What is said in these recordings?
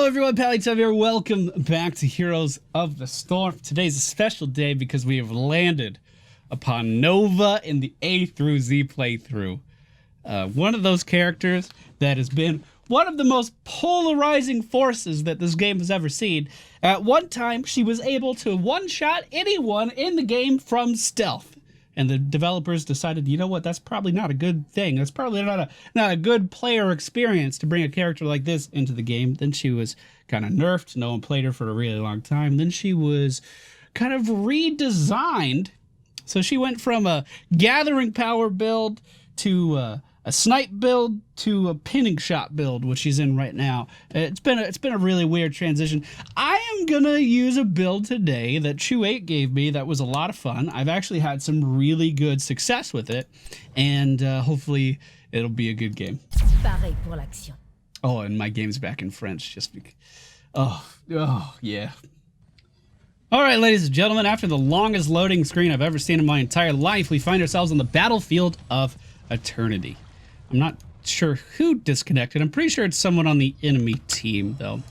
Hello everyone, Pallytub here. Welcome back to Heroes of the Storm. Today's a special day because we have landed upon Nova in the A through Z playthrough. One of those characters that has been one of the most polarizing forces that this game has ever seen. At one time, she was able to one-shot anyone in the game from stealth. And the developers decided, you know what, that's probably not a good thing. That's probably not a good player experience to bring a character like this into the game. Then she was kind of nerfed. No one played her for a really long time. Then she was kind of redesigned. So she went from a gathering power build to a snipe build to a pinning shot build, which she's in right now. It's been a really weird transition. I am gonna use a build today that Chew8 gave me that was a lot of fun. I've actually had some really good success with it, and hopefully it'll be a good game. Oh, and my game's back in French, just because. Oh yeah. All right, ladies and gentlemen, after the longest loading screen I've ever seen in my entire life, we find ourselves on the battlefield of eternity. I'm not sure who disconnected. I'm pretty sure it's someone on the enemy team, though.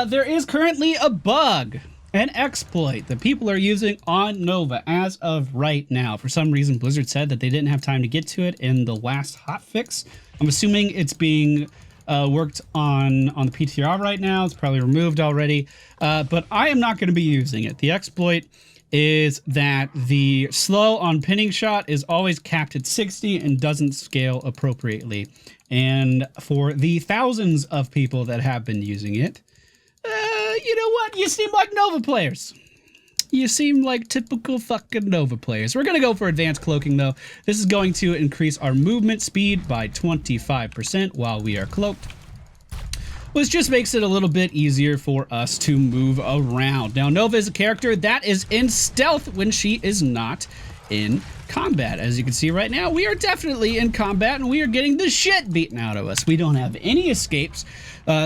There is currently a bug, an exploit that people are using on Nova as of right now. For some reason, Blizzard said that they didn't have time to get to it in the last hotfix. I'm assuming it's being worked on the PTR right now. It's probably removed already, but I am not going to be using it. The exploit is that the slow on pinning shot is always capped at 60 and doesn't scale appropriately. And for the thousands of people that have been using it, you know what? You seem like Nova players. You seem like typical fucking Nova players. We're going to go for advanced cloaking, though. This is going to increase our movement speed by 25% while we are cloaked, which just makes it a little bit easier for us to move around. Now, Nova is a character that is in stealth when she is not in combat. As you can see right now, we are definitely in combat and we are getting the shit beaten out of us. We don't have any escapes,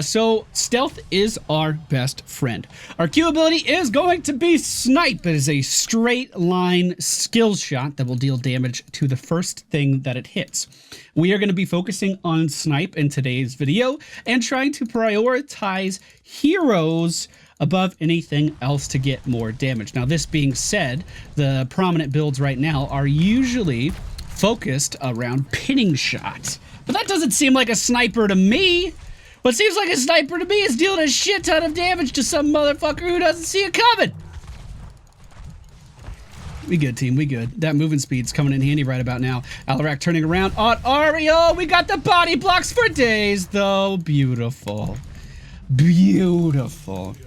so stealth is our best friend. Our Q ability is going to be snipe. It is a straight line skill shot that will deal damage to the first thing that it hits. We are going to be focusing on snipe in today's video and trying to prioritize heroes above anything else to get more damage. Now, this being said, the prominent builds right now are usually focused around pinning shot, but that doesn't seem like a sniper to me. What seems like a sniper to me is dealing a shit ton of damage to some motherfucker who doesn't see it coming. We good, team, we good. That movement speed's coming in handy right about now. Alarak turning around on Ariel. We got the body blocks for days, though. Beautiful. Beautiful.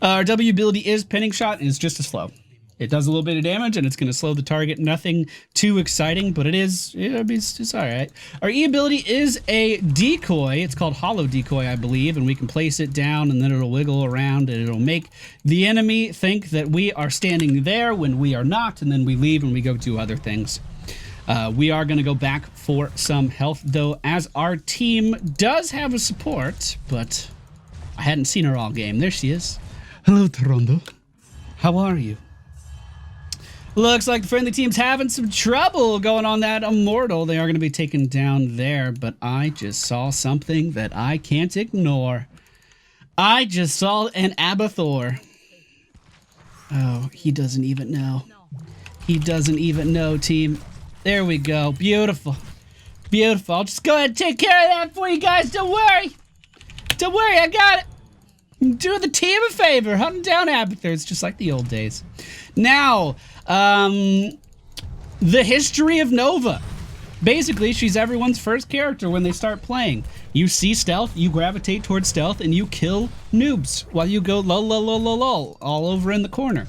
Our W ability is pinning shot, and it's just as slow. It does a little bit of damage, and it's going to slow the target. Nothing too exciting, but it's all right. Our E ability is a decoy. It's called hollow decoy, I believe, and we can place it down, and then it'll wiggle around, and it'll make the enemy think that we are standing there when we are not, and then we leave and we go do other things. We are going to go back for some health, though, as our team does have a support, but I hadn't seen her all game. There she is. Hello, Toronto. How are you? Looks like the friendly team's having some trouble going on that Immortal. They are going to be taken down there, but I just saw something that I can't ignore. I just saw an Abathor. Oh, he doesn't even know. He doesn't even know, team. There we go. Beautiful. Beautiful. I'll just go ahead and take care of that for you guys. Don't worry. Don't worry, I got it. Do the team a favor, hunting down Abathur. It's just like the old days. Now, the history of Nova. Basically, she's everyone's first character when they start playing. You see stealth, you gravitate towards stealth, and you kill noobs while you go lol, lol, lol, lol, lol, all over in the corner.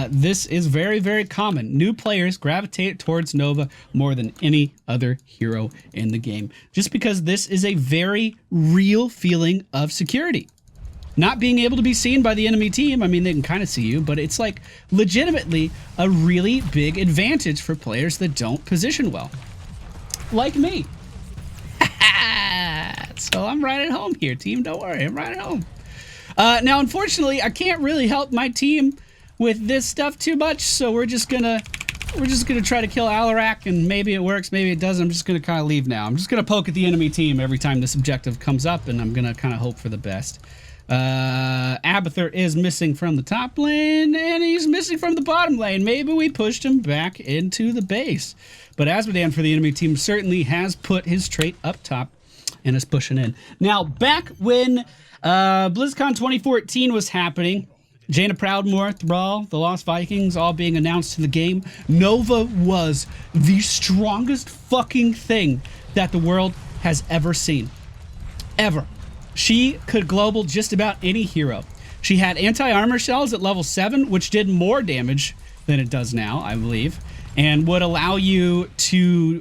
This is very, very common. New players gravitate towards Nova more than any other hero in the game, just because this is a very real feeling of security. Not being able to be seen by the enemy team, I mean, they can kind of see you, but it's like legitimately a really big advantage for players that don't position well. Like me. So I'm right at home here, team. Don't worry, I'm right at home. Now, unfortunately, I can't really help my team with this stuff too much, so we're just gonna try to kill Alarak, and maybe it works, maybe it doesn't. I'm just gonna kind of leave now. I'm just gonna poke at the enemy team every time this objective comes up, and I'm gonna kind of hope for the best. Abathur is missing from the top lane, and he's missing from the bottom lane. Maybe we pushed him back into the base. But Azmodan for the enemy team certainly has put his trait up top and is pushing in. Now, back when BlizzCon 2014 was happening, Jaina Proudmoore, Thrall, the Lost Vikings all being announced to the game, Nova was the strongest fucking thing that the world has ever seen. Ever. She could global just about any hero. She had anti-armor shells at level 7, which did more damage than it does now, I believe, and would allow you to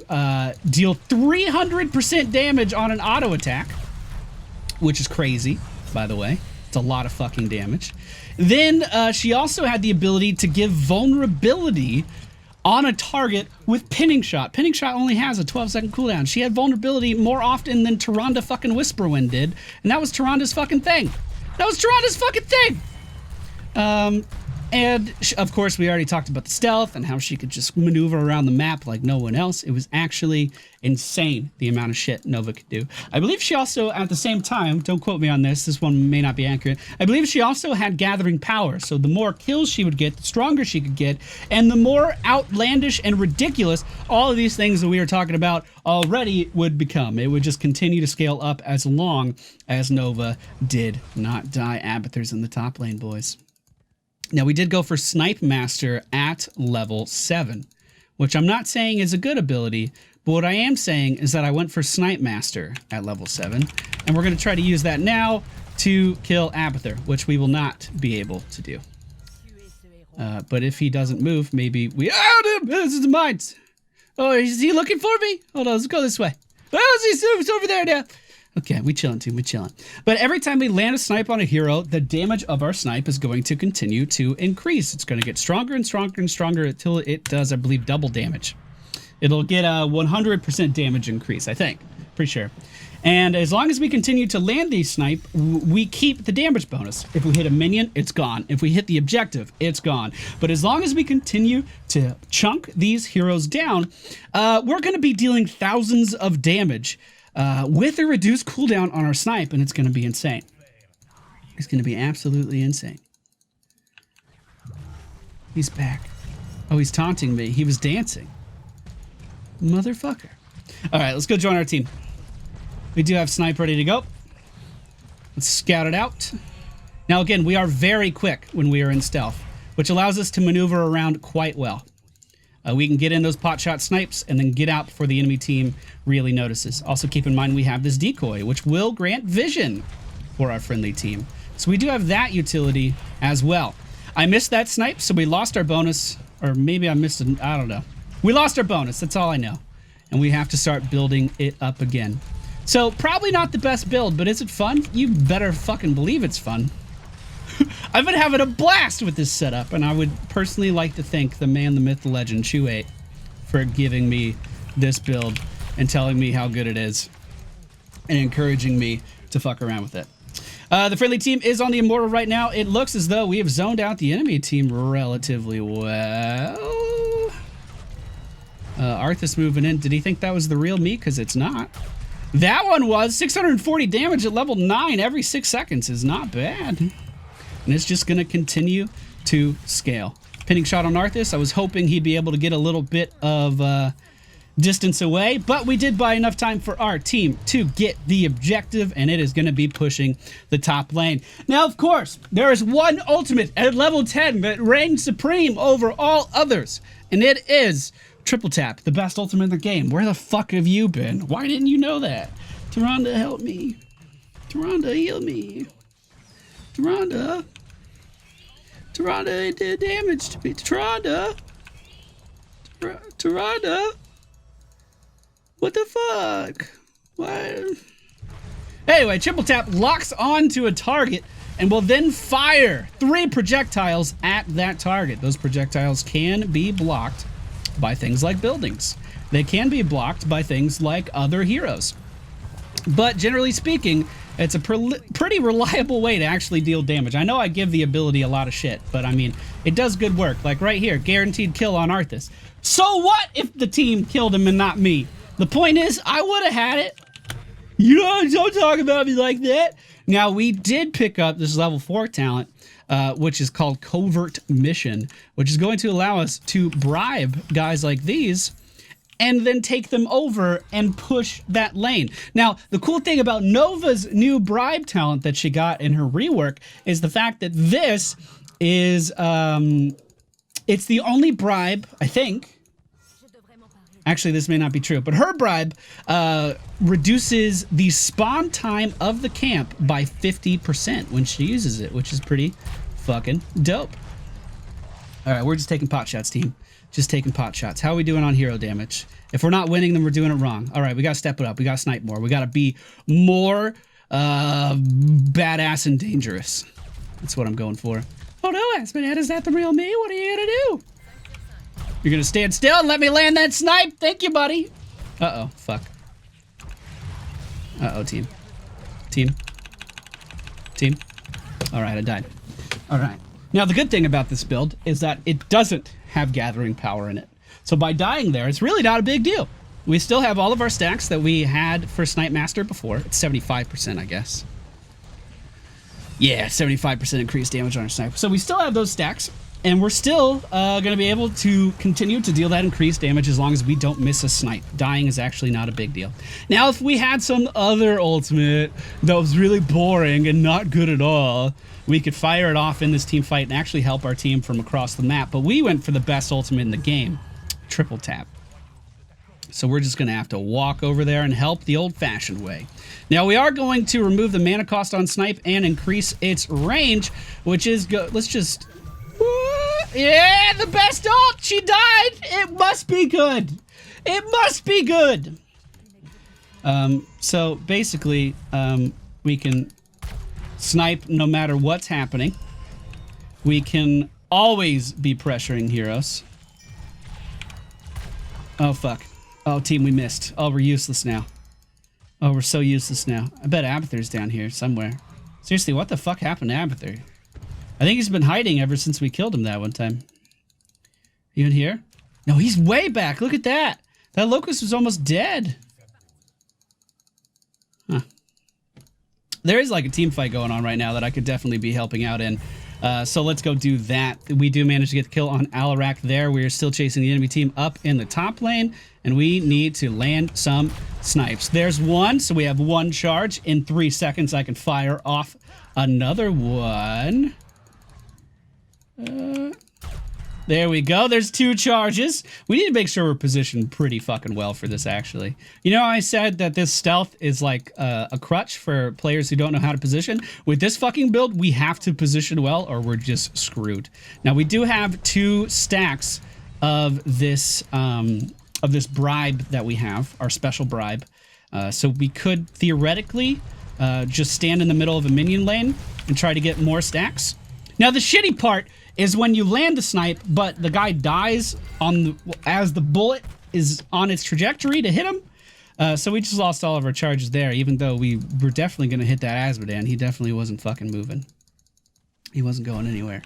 deal 300% damage on an auto attack, which is crazy, by the way. It's a lot of fucking damage. Then she also had the ability to give vulnerability on a target with pinning shot. Pinning shot only has a 12-second cooldown. She had vulnerability more often than Tyrande fucking Whisperwind did, and that was Tyrande's fucking thing. That was Tyrande's fucking thing! And of course, we already talked about the stealth and how she could just maneuver around the map like no one else. It was actually insane, the amount of shit Nova could do. I believe she also, at the same time, don't quote me on this one may not be accurate, I believe she also had gathering power. So the more kills she would get, the stronger she could get, and the more outlandish and ridiculous all of these things that we were talking about already would become. It would just continue to scale up as long as Nova did not die. Abathur's in the top lane, boys. Now, we did go for Snipe Master at level 7, which I'm not saying is a good ability, but what I am saying is that I went for Snipe Master at level 7, and we're going to try to use that now to kill Abathur, which we will not be able to do. But if he doesn't move, maybe we... Oh, this is the mines! Oh, is he looking for me? Hold on, let's go this way. Oh, he's over there now. Okay, we chilling, team, we chilling. But every time we land a snipe on a hero, the damage of our snipe is going to continue to increase. It's going to get stronger and stronger and stronger until it does, I believe, double damage. It'll get a 100% damage increase, I think. Pretty sure. And as long as we continue to land these snipe, we keep the damage bonus. If we hit a minion, it's gone. If we hit the objective, it's gone. But as long as we continue to chunk these heroes down, we're going to be dealing thousands of damage with a reduced cooldown on our snipe, and it's going to be insane. It's going to be absolutely insane. He's back. Oh, he's taunting me. He was dancing. Motherfucker. All right, let's go join our team. We do have snipe ready to go. Let's scout it out. Now, again, we are very quick when we are in stealth, which allows us to maneuver around quite well. We can get in those pot shot snipes and then get out before the enemy team really notices. Also, keep in mind we have this decoy, which will grant vision for our friendly team. So we do have that utility as well. I missed that snipe, so we lost our bonus. Or maybe I missed it. I don't know. We lost our bonus. That's all I know. And we have to start building it up again. So probably not the best build, but is it fun? You better fucking believe it's fun. I've been having a blast with this setup, and I would personally like to thank the man, the myth, the legend, Chew8, for giving me this build and telling me how good it is and encouraging me to fuck around with it. The friendly team is on the Immortal right now. It looks as though we have zoned out the enemy team relatively well. Arthas moving in. Did he think that was the real me? Because it's not. That one was 640 damage at level 9 every 6 seconds is not bad. And it's just going to continue to scale. Pinning shot on Arthas. I was hoping he'd be able to get a little bit of distance away, but we did buy enough time for our team to get the objective, and it is going to be pushing the top lane. Now, of course, there is one ultimate at level 10 that reigns supreme over all others, and it is Triple Tap, the best ultimate in the game. Where the fuck have you been? Why didn't you know that? Tyrande, help me. Tyrande, heal me. Tyrande. Tyrande did damage to me. Tyrande. Tyrande. What the fuck? What? Anyway, Triple Tap locks onto a target and will then fire 3 projectiles at that target. Those projectiles can be blocked by things like buildings. They can be blocked by things like other heroes. But generally speaking, it's a pretty reliable way to actually deal damage. I know I give the ability a lot of shit, but I mean, it does good work. Like right here, guaranteed kill on Arthas. So what if the team killed him and not me? The point is, I would have had it. You don't talk about me like that. Now, we did pick up this level 4 talent, which is called Covert Mission, which is going to allow us to bribe guys like these and then take them over and push that lane. Now, the cool thing about Nova's new bribe talent that she got in her rework is the fact that this is, it's the only bribe, I think. Actually, this may not be true, but her bribe reduces the spawn time of the camp by 50% when she uses it, which is pretty fucking dope. All right, we're just taking pot shots, team. Just taking pot shots. How are we doing on hero damage? If we're not winning, then we're doing it wrong. All right, we got to step it up. We got to snipe more. We got to be more badass and dangerous. That's what I'm going for. Oh no, Aspenhead, is that the real me? What are you going to do? You're going to stand still and let me land that snipe? Thank you, buddy. Uh-oh, fuck. Uh-oh, team. Team. Team. All right, I died. All right. Now, the good thing about this build is that it doesn't have gathering power in it. So by dying there, it's really not a big deal. We still have all of our stacks that we had for Snipe Master before. It's 75%, I guess. Yeah, 75% increased damage on our sniper. So we still have those stacks, and we're still going to be able to continue to deal that increased damage as long as we don't miss a snipe. Dying is actually not a big deal. Now, if we had some other ultimate that was really boring and not good at all, we could fire it off in this team fight and actually help our team from across the map. But we went for the best ultimate in the game, triple tap. So we're just going to have to walk over there and help the old-fashioned way. Now, we are going to remove the mana cost on Snipe and increase its range, which is... Let's just... Yeah, the best ult! She died! It must be good! It must be good! So, basically, we can snipe no matter what's happening. We can always be pressuring heroes. Oh, fuck. Oh, team, we missed. Oh, we're useless now. Oh, we're so useless now. I bet Abathur's down here somewhere. Seriously, what the fuck happened to Abathur? I think he's been hiding ever since we killed him that one time. You in here? No, he's way back. Look at that. That locust was almost dead. Huh. There is like a team fight going on right now that I could definitely be helping out in. So let's go do that. We do manage to get the kill on Alarak there. We are still chasing the enemy team up in the top lane, and we need to land some snipes. There's one, so we have one charge. In 3 seconds, I can fire off another one. There we go. There's 2 charges. We need to make sure we're positioned pretty fucking well for this, actually. You know, I said that this stealth is like a crutch for players who don't know how to position. With this fucking build, we have to position well or we're just screwed. Now, we do have 2 stacks of this bribe that we have, our special bribe. So we could theoretically just stand in the middle of a minion lane and try to get more stacks. Now, the shitty part is when you land a snipe, but the guy dies as the bullet is on its trajectory to hit him. So we just lost all of our charges there, even though we were definitely going to hit that Asmodan. He definitely wasn't fucking moving. He wasn't going anywhere.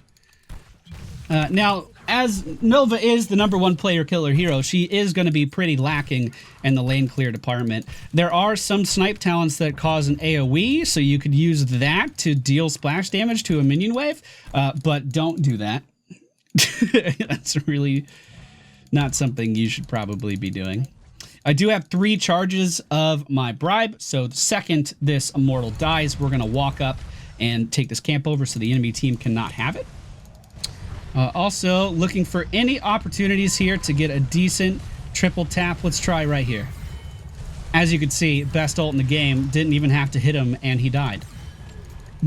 Now, as Nova is the #1 player killer hero, she is going to be pretty lacking in the lane clear department. There are some snipe talents that cause an AoE, so you could use that to deal splash damage to a minion wave, but don't do that. That's really not something you should probably be doing. I do have 3 charges of my bribe, so the second this immortal dies, we're going to walk up and take this camp over so the enemy team cannot have it. Also, looking for any opportunities here to get a decent triple tap. Let's try right here. As you can see, best ult in the game. Didn't even have to hit him, and he died.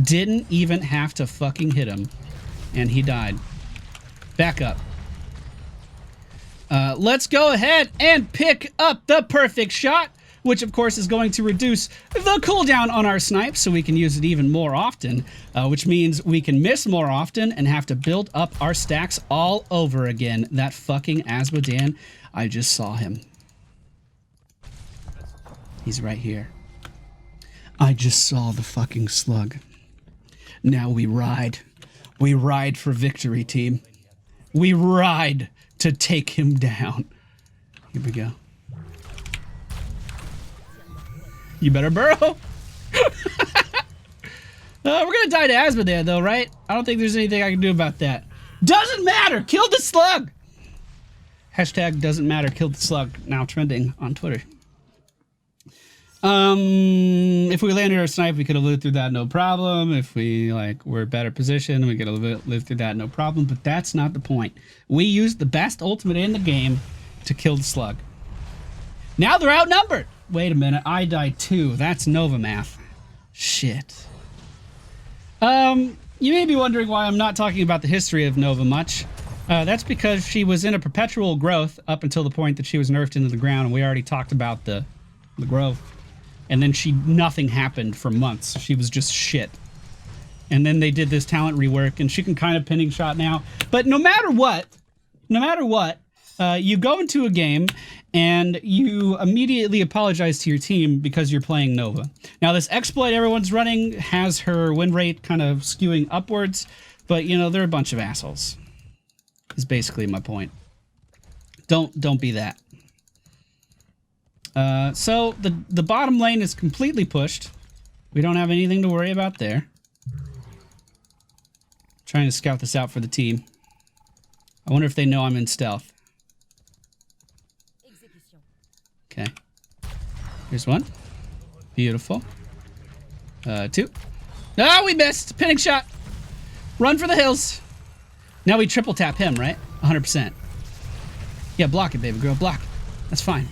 Didn't even have to fucking hit him, and he died. Back up. Let's go ahead and pick up the perfect shot, which of course is going to reduce the cooldown on our snipe so we can use it even more often, which means we can miss more often and have to build up our stacks all over again. That fucking Asmodan, I just saw him. He's right here. I just saw the fucking slug. Now we ride. We ride for victory, team. We ride to take him down. Here we go. You better burrow. We're gonna die to Asmodee though, right? I don't think there's anything I can do about that. Doesn't matter. Kill the slug. Hashtag doesn't matter. Kill the slug. Now trending on Twitter. If we landed our snipe, we could have lived through that, no problem. If we were better positioned, we could have lived through that, no problem. But that's not the point. We used the best ultimate in the game to kill the slug. Now they're outnumbered. Wait a minute. I died too. That's Nova math. Shit. You may be wondering why I'm not talking about the history of Nova much. That's because she was in a perpetual growth up until the point that she was nerfed into the ground, and we already talked about the growth. And then nothing happened for months. She was just shit. And then they did this talent rework, and she can kind of pinning shot now. But no matter what, you go into a game and you immediately apologize to your team because you're playing Nova. Now, this exploit everyone's running has her win rate kind of skewing upwards, but, you know, they're a bunch of assholes, is basically my point. Don't be that. So the bottom lane is completely pushed. We don't have anything to worry about there. Trying to scout this out for the team. I wonder if they know I'm in stealth. Okay. Here's one. Beautiful. Two. Ah, we missed! Pinning shot! Run for the hills! Now we triple tap him, right? 100%. Yeah, block it, baby girl. Block it. That's fine.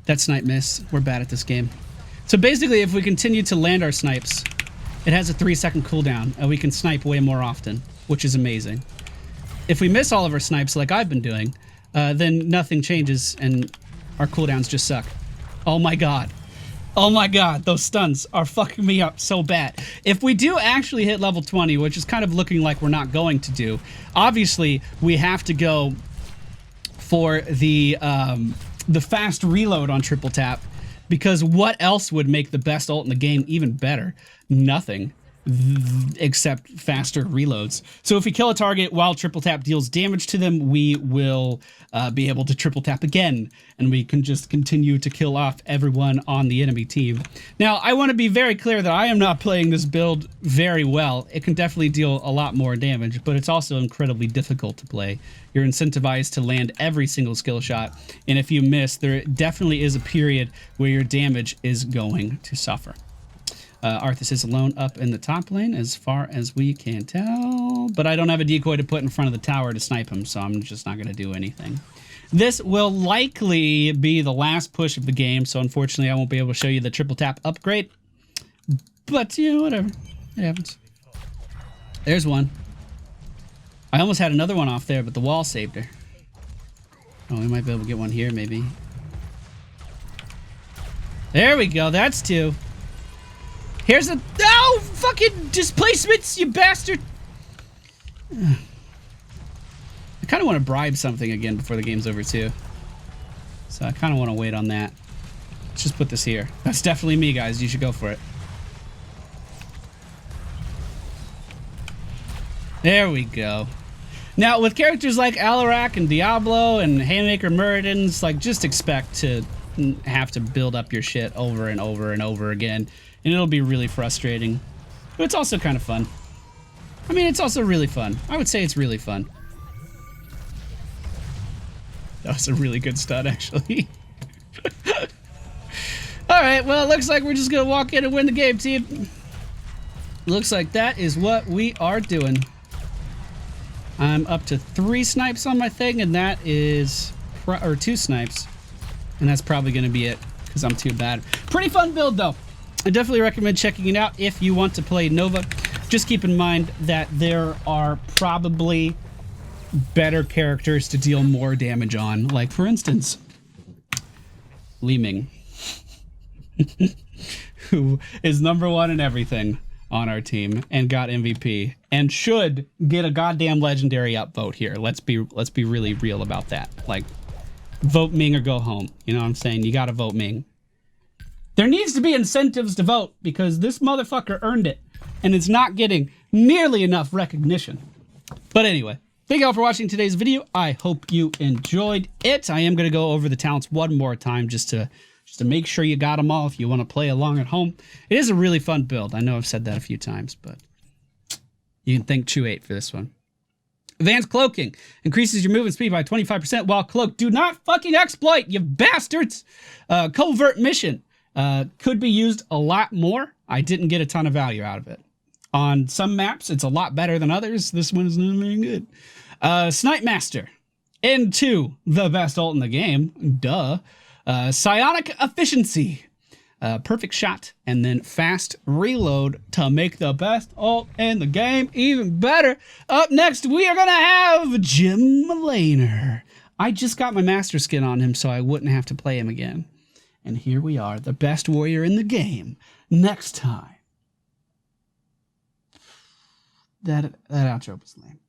That snipe missed. We're bad at this game. So basically, if we continue to land our snipes, it has a 3-second cooldown, and we can snipe way more often, which is amazing. If we miss all of our snipes, like I've been doing, then nothing changes, and our cooldowns just suck. Oh my god. Oh my god, those stuns are fucking me up so bad. If we do actually hit level 20, which is kind of looking like we're not going to do, obviously we have to go for the fast reload on triple tap, because what else would make the best ult in the game even better? Nothing. Except faster reloads. So if we kill a target while triple tap deals damage to them, we will be able to triple tap again, and we can just continue to kill off everyone on the enemy team. Now, I want to be very clear that I am not playing this build very well. It can definitely deal a lot more damage, but it's also incredibly difficult to play. You're incentivized to land every single skill shot, and if you miss, there definitely is a period where your damage is going to suffer. Arthas is alone up in the top lane as far as we can tell, but I don't have a decoy to put in front of the tower to snipe him, so I'm just not going to do anything. This will likely be the last push of the game, so unfortunately I won't be able to show you the triple tap upgrade, but, you know, whatever. It happens. There's one. I almost had another one off there, but the wall saved her. Oh, we might be able to get one here, maybe. There we go. That's two. Here's a... Oh, fucking displacements, you bastard! I kind of want to bribe something again before the game's over, too. So I kind of want to wait on that. Let's just put this here. That's definitely me, guys. You should go for it. There we go. Now, with characters like Alarak and Diablo and Haymaker Muradin's, like, just expect to have to build up your shit over and over and over again. And it'll be really frustrating. But it's also kind of fun. I mean, it's also really fun. I would say it's really fun. That was a really good stun, actually. Alright, well, it looks like we're just going to walk in and win the game, team. Looks like that is what we are doing. I'm up to 3 snipes on my thing, and that is... or 2 snipes. And that's probably going to be it, because I'm too bad. Pretty fun build, though. I definitely recommend checking it out if you want to play Nova. Just keep in mind that there are probably better characters to deal more damage on. Like, for instance, Li Ming, who is #1 in everything on our team and got MVP and should get a goddamn legendary upvote here. Let's be really real about that. Like, vote Ming or go home. You know what I'm saying? You gotta vote Ming. There needs to be incentives to vote because this motherfucker earned it and it's not getting nearly enough recognition. But anyway, thank you all for watching today's video. I hope you enjoyed it. I am going to go over the talents one more time just to just to make sure you got them all if you want to play along at home. It is a really fun build. I know I've said that a few times, but you can thank Chew8 for this one. Advanced Cloaking increases your movement speed by 25% while cloaked. Do not fucking exploit, you bastards! Covert Mission could be used a lot more. I didn't get a ton of value out of it. On some maps, it's a lot better than others. This one is not very good. Snipe Master. Into the best ult in the game. Duh. Psionic Efficiency. Perfect shot. And then fast reload to make the best ult in the game even better. Up next, we are going to have Jim Laner. I just got my master skin on him so I wouldn't have to play him again. And here we are, the best warrior in the game. Next time. That outro was lame.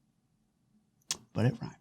But it rhymed.